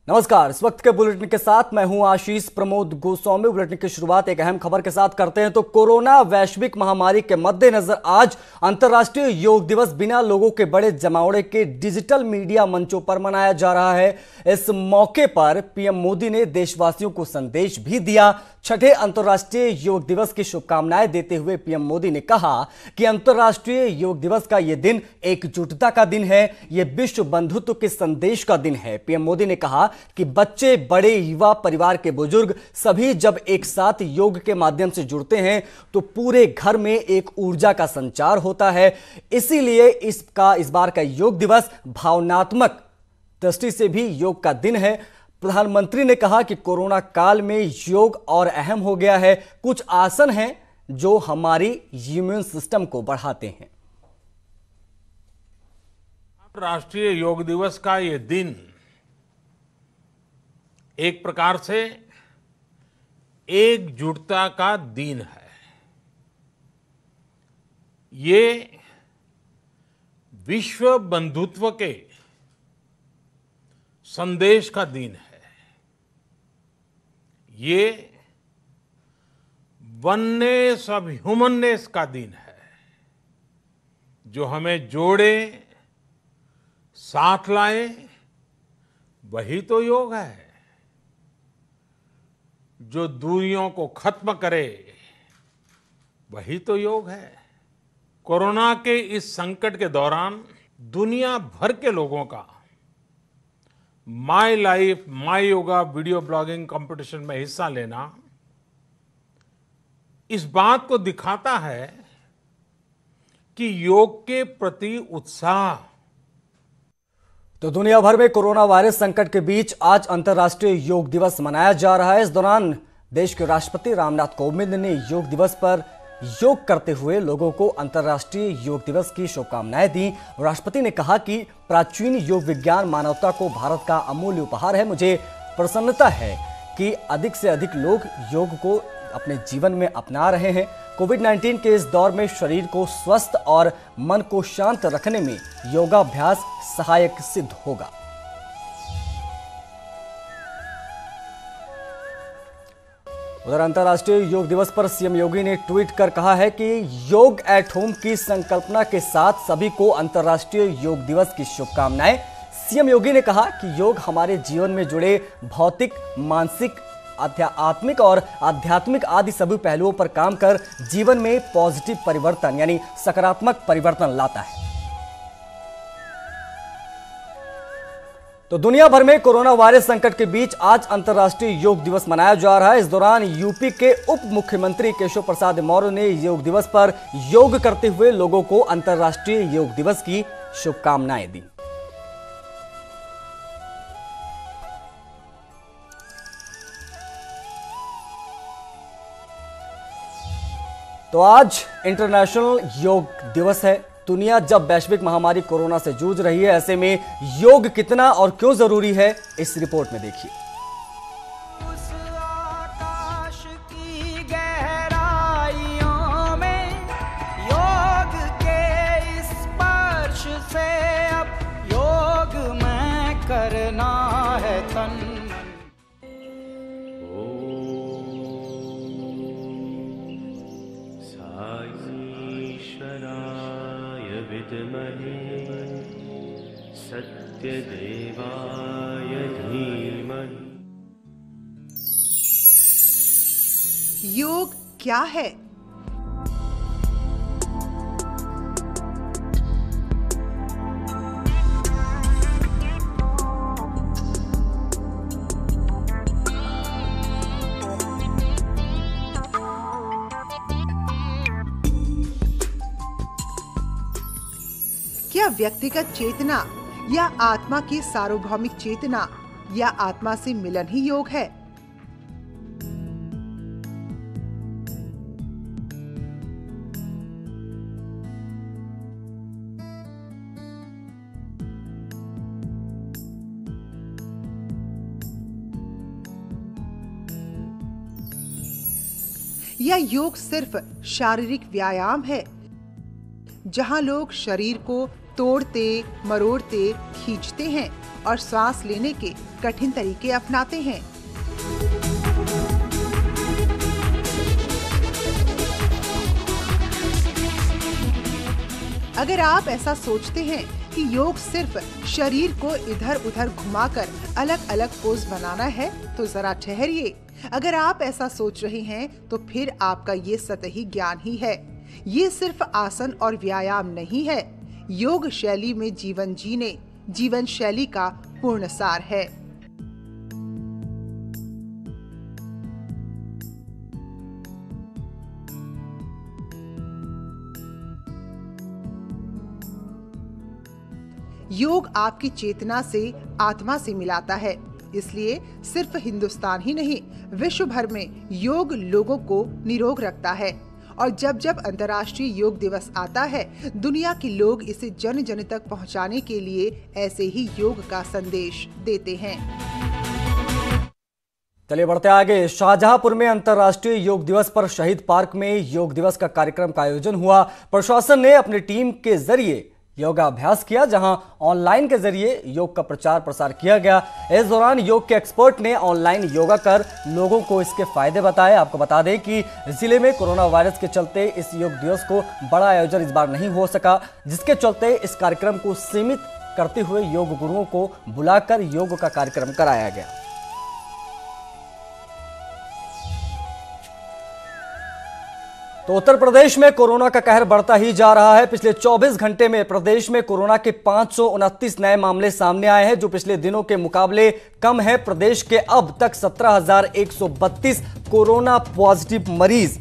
नमस्कार। इस वक्त के बुलेटिन के साथ मैं हूं आशीष प्रमोद गोस्वामी। बुलेटिन की शुरुआत एक अहम खबर के साथ करते हैं तो कोरोना वैश्विक महामारी के मद्देनजर आज अंतर्राष्ट्रीय योग दिवस बिना लोगों के बड़े जमावड़े के डिजिटल मीडिया मंचों पर मनाया जा रहा है। इस मौके पर पीएम मोदी ने देशवासियों को संदेश भी दिया। छठे अंतर्राष्ट्रीय योग दिवस की शुभकामनाएं देते हुए पीएम मोदी ने कहा कि अंतर्राष्ट्रीय योग दिवस का यह दिन एकजुटता का दिन है, यह विश्व बंधुत्व के संदेश का दिन है। पीएम मोदी ने कहा कि बच्चे, बड़े, युवा, परिवार के बुजुर्ग सभी जब एक साथ योग के माध्यम से जुड़ते हैं तो पूरे घर में एक ऊर्जा का संचार होता है। इसीलिए इस बार का योग दिवस भावनात्मक दृष्टि से भी योग का दिन है। प्रधानमंत्री ने कहा कि कोरोना काल में योग और अहम हो गया है। कुछ आसन हैं जो हमारी इम्यून सिस्टम को बढ़ाते हैं। राष्ट्रीय योग दिवस का यह दिन एक प्रकार से एकजुटता का दिन है। ये विश्व बंधुत्व के संदेश का दिन है। ये वननेस ऑफ ह्यूमननेस का दिन है, जो हमें जोड़े, साथ लाए, वही तो योग है। जो दूरियों को खत्म करे, वही तो योग है। कोरोना के इस संकट के दौरान दुनिया भर के लोगों का my life my yoga video blogging competition में हिस्सा लेना इस बात को दिखाता है कि योग के प्रति उत्साह। तो दुनिया भर में कोरोना वायरस संकट के बीच आज अंतर्राष्ट्रीय योग दिवस मनाया जा रहा है। इस दौरान देश के राष्ट्रपति रामनाथ कोविंद ने योग दिवस पर योग करते हुए लोगों को अंतर्राष्ट्रीय योग दिवस की शुभकामनाएं दी। राष्ट्रपति ने कहा कि प्राचीन योग विज्ञान मानवता को भारत का अमूल्य उपहार है। मुझे प्रसन्नता है कि अधिक से अधिक लोग योग को अपने जीवन में अपना रहे हैं। कोविड-19 के इस दौर में शरीर को स्वस्थ और मन को शांत रखने में योगाभ्यास सहायक सिद्ध होगा। उधर अंतर्राष्ट्रीय योग दिवस पर सीएम योगी ने ट्वीट कर कहा है कि योग एट होम की संकल्पना के साथ सभी को अंतर्राष्ट्रीय योग दिवस की शुभकामनाएं। सीएम योगी ने कहा कि योग हमारे जीवन में जुड़े भौतिक, मानसिक, आत्मिक और आध्यात्मिक आदि सभी पहलुओं पर काम कर जीवन में पॉजिटिव परिवर्तन यानी सकारात्मक परिवर्तन लाता है। तो दुनिया भर में कोरोना वायरस संकट के बीच आज अंतर्राष्ट्रीय योग दिवस मनाया जा रहा है। इस दौरान यूपी के उप मुख्यमंत्री केशव प्रसाद मौर्य ने योग दिवस पर योग करते हुए लोगों को अंतर्राष्ट्रीय योग दिवस की शुभकामनाएं दी। तो आज इंटरनेशनल योग दिवस है। दुनिया जब वैश्विक महामारी कोरोना से जूझ रही है, ऐसे में योग कितना और क्यों जरूरी है, इस रिपोर्ट में देखिए। उस आकाश की गहराइयों में योग के स्पर्श से अब योग में करना है तन। सत्यदेवाय धीमहि। योग क्या है? क्या व्यक्तिगत चेतना या आत्मा की सार्वभौमिक चेतना या आत्मा से मिलन ही योग है? या योग सिर्फ शारीरिक व्यायाम है जहां लोग शरीर को तोड़ते, मरोड़ते, खींचते हैं? और सांस लेने के कठिन तरीके अपनाते हैं। अगर आप ऐसा सोचते हैं कि योग सिर्फ शरीर को इधर उधर घुमाकर अलग अलग पोज बनाना है तो जरा ठहरिए। अगर आप ऐसा सोच रहे हैं तो फिर आपका ये सतही ज्ञान ही है। ये सिर्फ आसन और व्यायाम नहीं है, योग शैली में जीवन जीने, जीवन शैली का पूर्ण सार है। योग आपकी चेतना से आत्मा से मिलाता है, इसलिए सिर्फ हिंदुस्तान ही नहीं विश्व भर में योग लोगों को निरोग रखता है। और जब जब अंतर्राष्ट्रीय योग दिवस आता है, दुनिया के लोग इसे जन जन तक पहुंचाने के लिए ऐसे ही योग का संदेश देते हैं। चलिए बढ़ते आगे। शाहजहांपुर में अंतर्राष्ट्रीय योग दिवस पर शहीद पार्क में योग दिवस का कार्यक्रम का आयोजन हुआ। प्रशासन ने अपनी टीम के जरिए योगाभ्यास किया, जहां ऑनलाइन के जरिए योग का प्रचार प्रसार किया गया। इस दौरान योग के एक्सपर्ट ने ऑनलाइन योगा कर लोगों को इसके फायदे बताए। आपको बता दें कि जिले में कोरोना वायरस के चलते इस योग दिवस को बड़ा आयोजन इस बार नहीं हो सका, जिसके चलते इस कार्यक्रम को सीमित करते हुए योग गुरुओं को बुलाकर योग का कार्यक्रम कराया गया। तो उत्तर प्रदेश में कोरोना का कहर बढ़ता ही जा रहा है। पिछले 24 घंटे में प्रदेश में कोरोना के 529 नए मामले सामने आए हैं, जो पिछले दिनों के मुकाबले कम है। प्रदेश के अब तक 17,132 कोरोना पॉजिटिव मरीज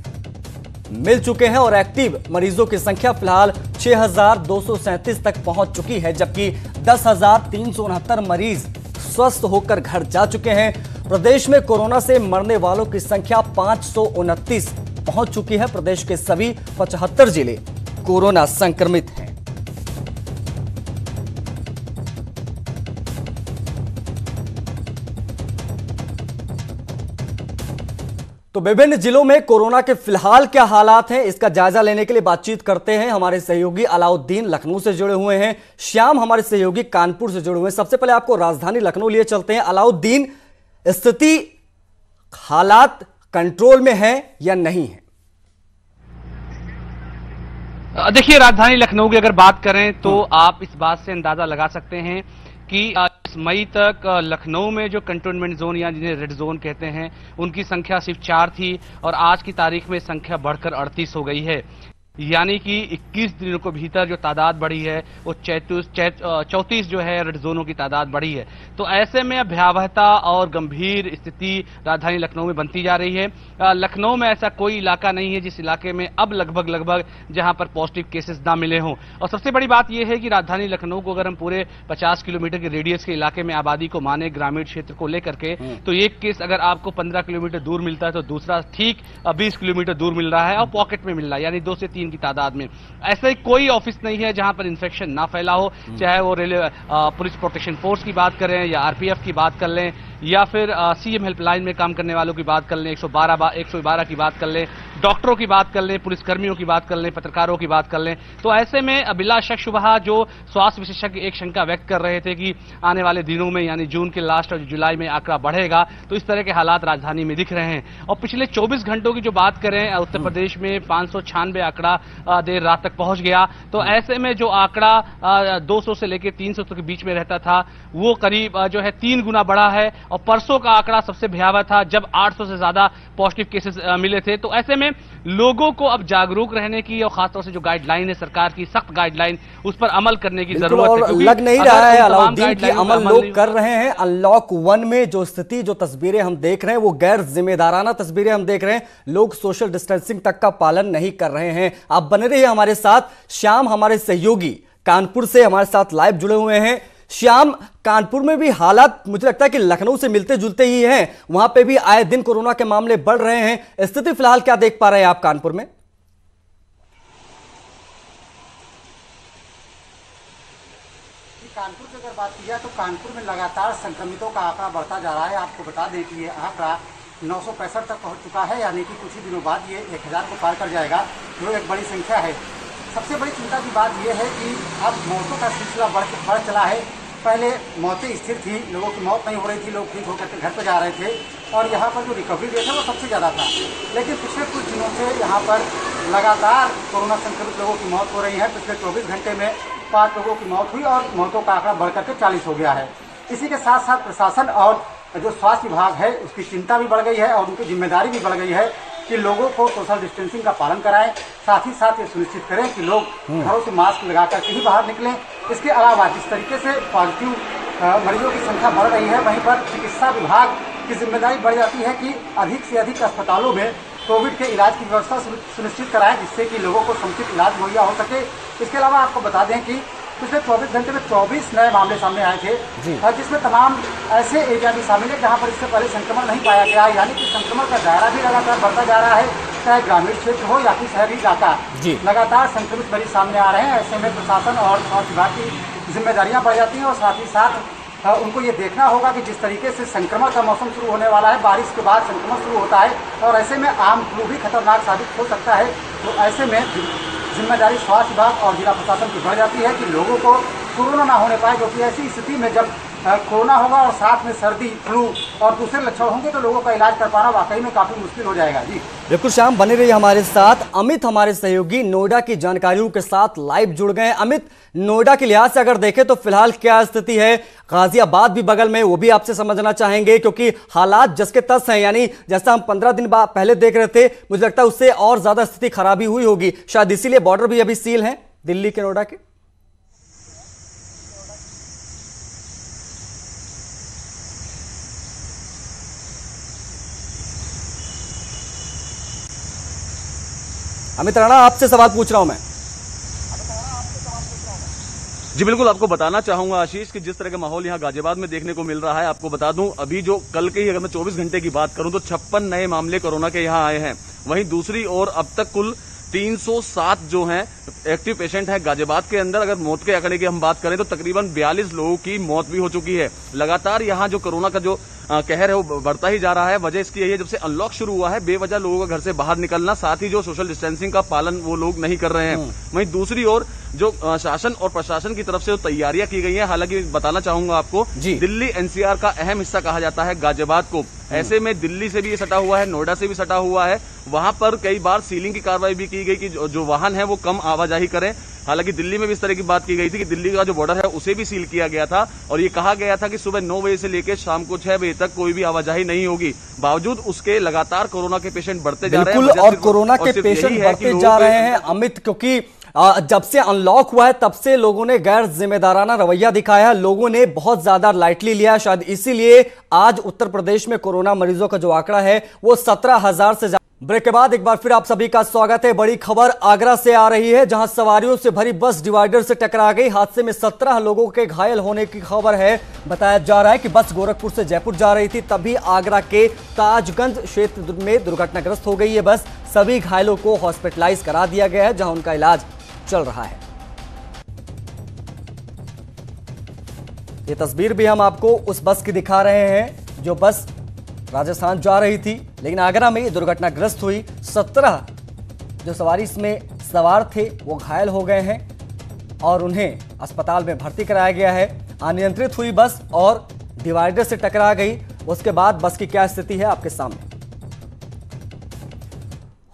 मिल चुके हैं और एक्टिव मरीजों की संख्या फिलहाल 6,237 तक पहुंच चुकी है, जबकि 10,369 मरीज स्वस्थ होकर घर जा चुके हैं। प्रदेश में कोरोना से मरने वालों की संख्या 529 पहुंच चुकी है। प्रदेश के सभी 75 जिले कोरोना संक्रमित हैं। तो विभिन्न जिलों में कोरोना के फिलहाल क्या हालात हैं, इसका जायजा लेने के लिए बातचीत करते हैं। हमारे सहयोगी अलाउद्दीन लखनऊ से जुड़े हुए हैं, श्याम हमारे सहयोगी कानपुर से जुड़े हुए हैं। सबसे पहले आपको राजधानी लखनऊ लिए चलते हैं। अलाउद्दीन, स्थिति हालात कंट्रोल में है या नहीं है? देखिए, राजधानी लखनऊ की अगर बात करें तो आप इस बात से अंदाजा लगा सकते हैं कि इस मई तक लखनऊ में जो कंटेनमेंट जोन या जिन्हें रेड जोन कहते हैं, उनकी संख्या सिर्फ 4 थी और आज की तारीख में संख्या बढ़कर 38 हो गई है। यानी कि 21 दिनों के भीतर जो तादाद बढ़ी है वो 34 जो है रेड जोनों की तादाद बढ़ी है। तो ऐसे में भयावहता और गंभीर स्थिति राजधानी लखनऊ में बनती जा रही है। लखनऊ में ऐसा कोई इलाका नहीं है जिस इलाके में अब लगभग जहां पर पॉजिटिव केसेस ना मिले हों। और सबसे बड़ी बात यह है कि राजधानी लखनऊ को अगर हम पूरे 50 किलोमीटर के रेडियस के इलाके में आबादी को माने, ग्रामीण क्षेत्र को लेकर के, तो एक केस अगर आपको 15 किलोमीटर दूर मिलता है तो दूसरा ठीक 20 किलोमीटर दूर मिल रहा है और पॉकेट में मिल रहा है, यानी 2 से 3 की तादाद में। ऐसे कोई ऑफिस नहीं है जहां पर इंफेक्शन ना फैला हो, चाहे वो पुलिस प्रोटेक्शन फोर्स की बात करें या आरपीएफ की बात कर लें या फिर सीएम हेल्पलाइन में काम करने वालों की बात कर लें, 112 की बात कर लें, डॉक्टरों की बात कर लें, पुलिसकर्मियों की बात कर लें, पत्रकारों की बात कर लें। तो ऐसे में बिला शक शुबहा जो स्वास्थ्य विशेषज्ञ एक शंका व्यक्त कर रहे थे कि आने वाले दिनों में यानी जून के लास्ट और जुलाई में आंकड़ा बढ़ेगा, तो इस तरह के हालात राजधानी में दिख रहे हैं। और पिछले 24 घंटों की जो बात करें, उत्तर प्रदेश में 596 आंकड़ा देर रात तक पहुंच गया। तो ऐसे में जो आंकड़ा 200 से लेकर 300 के बीच में रहता था, वो करीब जो है 3 गुना बढ़ा है। और परसों का आंकड़ा सबसे भयावह था जब 800 से ज्यादा पॉजिटिव केसेस मिले थे। तो ऐसे में लोगों को अब जागरूक रहने की और खासतौर से जो गाइडलाइन है सरकार की, सख्त गाइडलाइन, उस पर अमल करने की जरूरत है। लग नहीं रहा है अलाउद्दीन की अमल लोग कर रहे हैं। अनलॉक 1 में जो स्थिति, जो तस्वीरें हम देख रहे हैं, वो गैर जिम्मेदाराना तस्वीरें हम देख रहे हैं। लोग सोशल डिस्टेंसिंग तक का पालन नहीं कर रहे हैं। आप बने रहिए हमारे साथ। श्याम हमारे सहयोगी कानपुर से हमारे साथ लाइव जुड़े हुए हैं। श्याम, कानपुर में भी हालात मुझे लगता है कि लखनऊ से मिलते जुलते ही हैं। वहां पे भी आए दिन कोरोना के मामले बढ़ रहे हैं। स्थिति फिलहाल क्या देख पा रहे हैं आप कानपुर में? कानपुर की अगर बात की जाए तो कानपुर में लगातार संक्रमितों का आंकड़ा बढ़ता जा रहा है। आपको बता दें कि ये आंकड़ा 965 तक पहुंच चुका है, यानी कि कुछ ही दिनों बाद ये 1000 को पार कर जाएगा, जो एक बड़ी संख्या है। सबसे बड़ी चिंता की बात यह है कि अब मौतों का सिलसिला बढ़ चला है। पहले मौतें स्थिर थी, लोगों की मौत नहीं हो रही थी, लोग ठीक होकर के घर पर जा रहे थे और यहाँ पर जो रिकवरी रेट है वो सबसे ज़्यादा था। लेकिन पिछले कुछ दिनों से यहाँ पर लगातार कोरोना संक्रमित लोगों की मौत हो रही है। पिछले 24 घंटे में 5 लोगों की मौत हुई और मौतों का आंकड़ा बढ़कर के 40 हो गया है। इसी के साथ साथ प्रशासन और जो स्वास्थ्य विभाग है उसकी चिंता भी बढ़ गई है और उनकी जिम्मेदारी भी बढ़ गई है कि लोगों को सोशल डिस्टेंसिंग का पालन कराएं, साथ ही साथ ये सुनिश्चित करें कि लोग घरों से मास्क लगा करके ही बाहर निकलें। इसके अलावा जिस तरीके से पॉजिटिव मरीजों की संख्या बढ़ रही है, वहीं पर चिकित्सा विभाग की जिम्मेदारी बढ़ जाती है कि अधिक से अधिक अस्पतालों में कोविड के इलाज की व्यवस्था सुनिश्चित कराएं, जिससे कि लोगों को समुचित इलाज मुहैया हो सके। इसके अलावा आपको बता दें कि पिछले 24 घंटे में 24 नए मामले सामने आए थे, जिसमें तमाम ऐसे एरिया भी शामिल है जहां पर इससे पहले संक्रमण नहीं पाया गया, यानी कि संक्रमण का दायरा भी लगातार बढ़ता जा रहा है। चाहे ग्रामीण क्षेत्र हो या फिर शहरी इलाका, लगातार संक्रमित मरीज सामने आ रहे हैं। ऐसे में प्रशासन और स्वास्थ्य विभाग की जिम्मेदारियां बढ़ जाती हैं और साथ ही साथ उनको ये देखना होगा कि जिस तरीके से संक्रमण का मौसम शुरू होने वाला है, बारिश के बाद संक्रमण शुरू होता है और ऐसे में आम फ्लू भी खतरनाक साबित हो सकता है। तो ऐसे में जिम्मेदारी स्वास्थ्य विभाग और जिला प्रशासन की बढ़ जाती है कि लोगों को कोरोना ना होने पाए, क्योंकि ऐसी स्थिति में जब कोरोना होगा और साथ में सर्दी, फ्लू और दूसरे लक्षण होंगे तो लोगों का इलाज कर पाना वाकई में काफी मुश्किल हो जाएगा। जी बिल्कुल श्याम, बने रहिए हमारे साथ। अमित हमारे सहयोगी नोएडा की जानकारियों के साथ लाइव जुड़ गए हैं। अमित, नोएडा के लिहाज से अगर देखें तो फिलहाल क्या स्थिति है? गाजियाबाद भी बगल में, वो भी आपसे समझना चाहेंगे क्योंकि हालात जस के तस हैं, यानी जैसा हम 15 दिन पहले देख रहे थे, मुझे लगता है उससे और ज्यादा स्थिति खराबी हुई होगी, शायद इसीलिए बॉर्डर भी अभी सील है दिल्ली के नोएडा के। अमित राणा, आपसे सवाल पूछ रहा हूं मैं। जी बिल्कुल, आपको बताना चाहूंगा आशीष कि जिस तरह का माहौल यहाँ गाजियाबाद में देखने को मिल रहा है, आपको बता दूं अभी जो कल के ही अगर मैं 24 घंटे की बात करूं तो 56 नए मामले कोरोना के यहाँ आए हैं। वहीं दूसरी ओर अब तक कुल 307 जो हैं एक्टिव पेशेंट हैं गाजियाबाद के अंदर। अगर मौत के आंकड़े की हम बात करें तो तकरीबन 42 लोगों की मौत भी हो चुकी है। लगातार यहाँ जो कोरोना का जो कहर है वो बढ़ता ही जा रहा है। वजह इसकी यही है, जब से अनलॉक शुरू हुआ है बेवजह लोगों का घर से बाहर निकलना, साथ ही जो सोशल डिस्टेंसिंग का पालन वो लोग नहीं कर रहे हैं। वहीं दूसरी ओर जो शासन और प्रशासन की तरफ से जो तैयारियां की गई हैं, हालांकि बताना चाहूंगा आपको दिल्ली एनसीआर का अहम हिस्सा कहा जाता है गाजियाबाद को। ऐसे में दिल्ली से भी ये सटा हुआ है, नोएडा से भी सटा हुआ है। वहां पर कई बार सीलिंग की कार्रवाई भी की गई कि जो वाहन है वो कम आवाजाही करें। हालांकि दिल्ली में भी इस तरह की बात की गई थी कि दिल्ली का जो बॉर्डर है उसे भी सील किया गया था और ये कहा गया था कि सुबह 9 बजे से लेकर शाम को 6 बजे तक कोई भी आवाजाही नहीं होगी। बावजूद उसके लगातार कोरोना के पेशेंट बढ़ते जा रहे हैं। बिल्कुल, और कोरोना के पेशेंट बढ़ते जा रहे हैं अमित, क्योंकि जब से अनलॉक हुआ है तब से लोगों ने गैर जिम्मेदाराना रवैया दिखाया है, लोगों ने बहुत ज्यादा लाइटली लिया। शायद इसीलिए आज उत्तर प्रदेश में कोरोना मरीजों का जो आंकड़ा है वो 17,000 से ज्यादा। ब्रेक के बाद एक बार फिर आप सभी का स्वागत है। बड़ी खबर आगरा से आ रही है, जहां सवारियों से भरी बस डिवाइडर से टकरा गई। हादसे में 17 लोगों के घायल होने की खबर है। बताया जा रहा है कि बस गोरखपुर से जयपुर जा रही थी, तभी आगरा के ताजगंज क्षेत्र में दुर्घटनाग्रस्त हो गई है बस। सभी घायलों को हॉस्पिटलाइज करा दिया गया है, जहां उनका इलाज चल रहा है। ये तस्वीर भी हम आपको उस बस की दिखा रहे हैं जो बस राजस्थान जा रही थी, लेकिन आगरा में ये दुर्घटनाग्रस्त हुई। 17 जो सवारी इसमें सवार थे वो घायल हो गए हैं और उन्हें अस्पताल में भर्ती कराया गया है। अनियंत्रित हुई बस और डिवाइडर से टकरा गई। उसके बाद बस की क्या स्थिति है आपके सामने।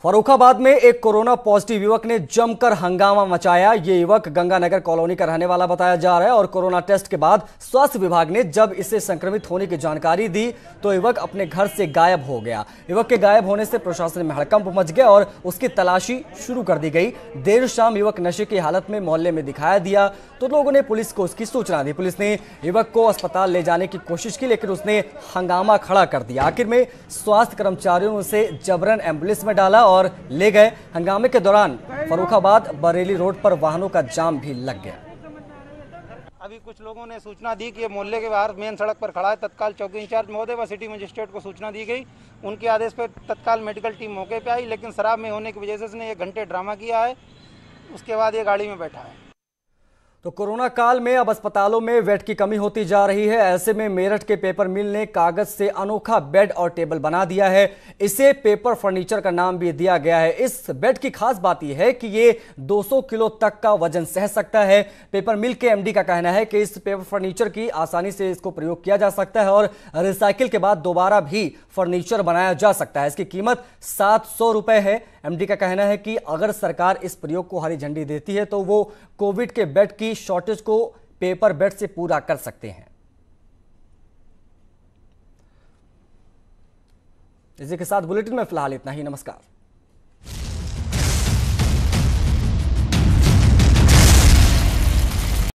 फर्रुखाबाद में एक कोरोना पॉजिटिव युवक ने जमकर हंगामा मचाया। ये युवक गंगानगर कॉलोनी का रहने वाला बताया जा रहा है और कोरोना टेस्ट के बाद स्वास्थ्य विभाग ने जब इसे संक्रमित होने की जानकारी दी तो युवक अपने घर से गायब हो गया। युवक के गायब होने से प्रशासन में हड़कंप मच गया और उसकी तलाशी शुरू कर दी गई। देर शाम युवक नशे की हालत में मोहल्ले में दिखाया दिया तो लोगों ने पुलिस को उसकी सूचना दी। पुलिस ने युवक को अस्पताल ले जाने की कोशिश की, लेकिन उसने हंगामा खड़ा कर दिया। आखिर में स्वास्थ्य कर्मचारियों ने उसे जबरन एम्बुलेंस में डाला और ले गए। हंगामे के दौरान फर्रुखाबाद बरेली रोड पर वाहनों का जाम भी लग गया। अभी कुछ लोगों ने सूचना दी कि ये मोहल्ले के बाहर मेन सड़क पर खड़ा है। तत्काल चौकी इंचार्ज महोदय व सिटी मजिस्ट्रेट को सूचना दी गई। उनके आदेश पर तत्काल मेडिकल टीम मौके पे आई, लेकिन शराब में होने की वजह से इसने 1 घंटे ड्रामा किया है। उसके बाद ये गाड़ी में बैठा है। तो कोरोना काल में अब अस्पतालों में बेड की कमी होती जा रही है। ऐसे में मेरठ के पेपर मिल ने कागज से अनोखा बेड और टेबल बना दिया है। इसे पेपर फर्नीचर का नाम भी दिया गया है। इस बेड की खास बात यह है कि ये 200 किलो तक का वजन सह सकता है। पेपर मिल के एमडी का कहना है कि इस पेपर फर्नीचर की आसानी से इसको प्रयोग किया जा सकता है और रिसाइकिल के बाद दोबारा भी फर्नीचर बनाया जा सकता है। इसकी कीमत 700 रुपए है। एमडी का कहना है कि अगर सरकार इस प्रयोग को हरी झंडी देती है तो वो कोविड के बेड की शॉर्टेज को पेपर बेड से पूरा कर सकते हैं। इसी के साथ बुलेटिन में फिलहाल इतना ही। नमस्कार।